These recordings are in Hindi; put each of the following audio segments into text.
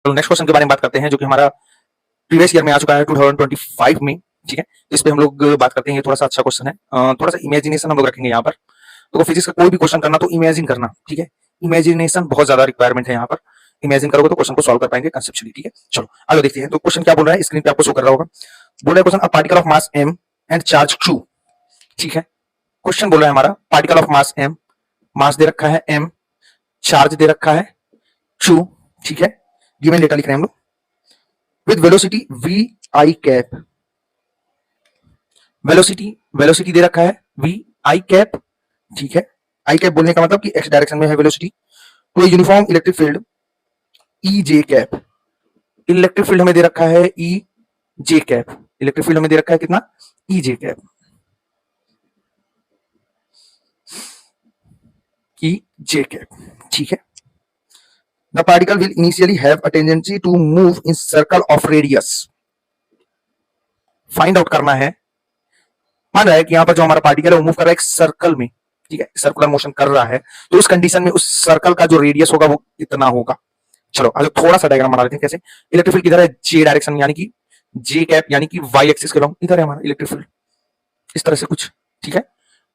तो नेक्स्ट क्वेश्चन के बारे में बात करते हैं जो कि हमारा प्रीवियस ईयर में आ चुका है 2025 में। ठीक है, तो इस पे हम लोग बात करते हैं। ये थोड़ा सा अच्छा क्वेश्चन है, थोड़ा सा इमेजिनेशन हम लोग रखेंगे यहाँ पर। तो फिजिक्स का कोई भी क्वेश्चन करना तो इमेजिन करना, ठीक है। इमेजिनेशन बहुत ज्यादा रिक्वायरमेंट है यहाँ पर। इमेजिन करोगे तो क्वेश्चन को सॉल्व कर पाएंगे कंसेप्चुअली। ठीक है, चलो आगे देखते हैं। तो क्वेश्चन क्या बोल रहा है, स्क्रीन पे आपको शो कर रहा होगा। बोल रहा है question, a particle of mass m and charge q। ठीक है, क्वेश्चन बोल रहा है हमारा पार्टिकल ऑफ मास m, मास दे रखा है m, चार्ज दे रखा है q। ठीक है, गिवन डेटा लिख रहे हैं हम लोग। With velocity v i cap, velocity दे रखा है v i कैप। ठीक है, आई कैप बोलने का मतलब कि x डायरेक्शन में है वेलोसिटी। तो यूनिफॉर्म इलेक्ट्रिक फील्ड ई जे कैप, इलेक्ट्रिक फील्ड हमें दे रखा है ई जे कैप, इलेक्ट्रिक फील्ड हमें दे रखा है कितना, ई जे कैप, ई जे कैप। ठीक है, the particle will initially have a tendency to move in circle of radius. Find out करना है, मान रहा है कि यहां पर जो हमारा पार्टिकल है वो मूव कर रहा है एक सर्कल में। ठीक है, सर्कुलर मोशन कर रहा है, तो उस कंडीशन में उस सर्कल का जो रेडियस होगा वो कितना होगा। चलो आगे थोड़ा सा डायग्राम बना लेते हैं। कैसे, इलेक्ट्रिक फील्ड किधर है, जे डायरेक्शन यानी कि जे कैप यानी कि वाई एक्सिस के लॉन्ग इधर है हमारा इलेक्ट्रिक फील्ड, इस तरह से कुछ। ठीक है,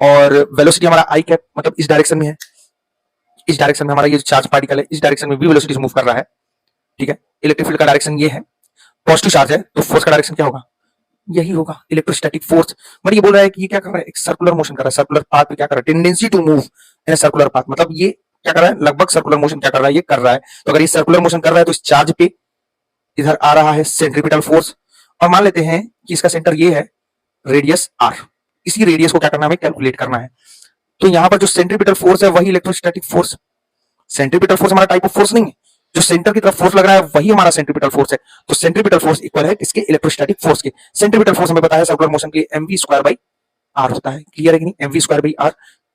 और वेलोसिटी हमारा आई कैप मतलब इस डायरेक्शन में है, इस डायरेक्शन में हमारा ये चार्ज पार्टिकल है, इस डायरेक्शन में भी वेलोसिटी से मूव कर रहा है। ठीक है, इलेक्ट्रिक फील्ड का डायरेक्शन ये है, पॉजिटिव चार्ज है तो फोर्स का डायरेक्शन क्या होगा, यही होगा इलेक्ट्रोस्टैटिक फोर्स। बट ये बोल रहा है कि ये क्या कर रहा है, एक सर्कुलर मोशन कर रहा है, सर्कुलर पाथ पे क्या कर रहा है, tendency to move in a circular path, मतलब ये क्या कर रहा है, लगभग सर्कुलर मोशन क्या कर रहा है, ये कर रहा है। तो अगर ये सर्कुलर मोशन कर रहा है तो इस चार्ज पे इधर आ रहा है सेंट्रीपिटल फोर्स, और मान लेते हैं कि इसका सेंटर ये है, रेडियस r, इसी रेडियस को क्या करना है, कैलकुलेट करना है। तो यहां पर जो सेंट्रीपिटल फोर्स है वही इलेक्ट्रोस्टैटिक फोर्स, सेंट्रीपिटल फोर्स हमारा टाइप ऑफ फोर्स नहीं है, जो सेंटर की तरफ फोर्स लग रहा है वही हमारा सेंट्रीपिटल फोर्स है। तो सेंट्रीपिटल फोर्स इक्वल है इसके इलेक्ट्रोस्टैटिक फोर्स के। सेंट्रीपिटल फोर्स हमें पता है सर्कुलर मोशन के mv स्क्वायर बाई r होता है, क्लियर है कि नहीं, mv स्क्वायर बाई r।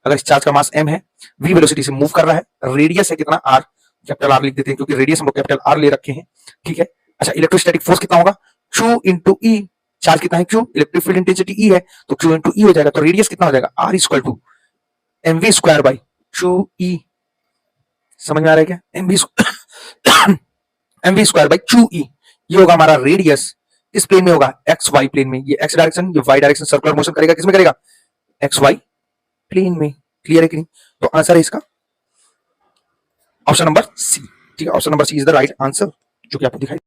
अगर इस चार्ज का मास m है, v वेलोसिटी से मूव कर रहा है, रेडियस है कितना r, कैपिटल r लिख देते हैं क्योंकि रेडियस हम लोग कैपिटल r ले रखे हैं। ठीक है, अच्छा इलेक्ट्रोस्टैटिक फोर्स कितना होगा, q इंटू e, चार्ज कितना है q, electric field intensity e है तो q इंटू e हो जाएगा, तो रेडियस कितना हो जाएगा r equal to mv square by q e। समझ में आ रहा है क्या, mv square by Q E, ये होगा हमारा रेडियस। इस प्लेन में होगा एक्स वाई प्लेन में, ये एक्स डायरेक्शन ये वाई डायरेक्शन, सर्कुलर मोशन करेगा किसमें करेगा, एक्स वाई प्लेन में। क्लियर है कि नहीं, तो आंसर है इसका ऑप्शन नंबर सी। ठीक है, option number C is the right answer जो कि आपको दिखाई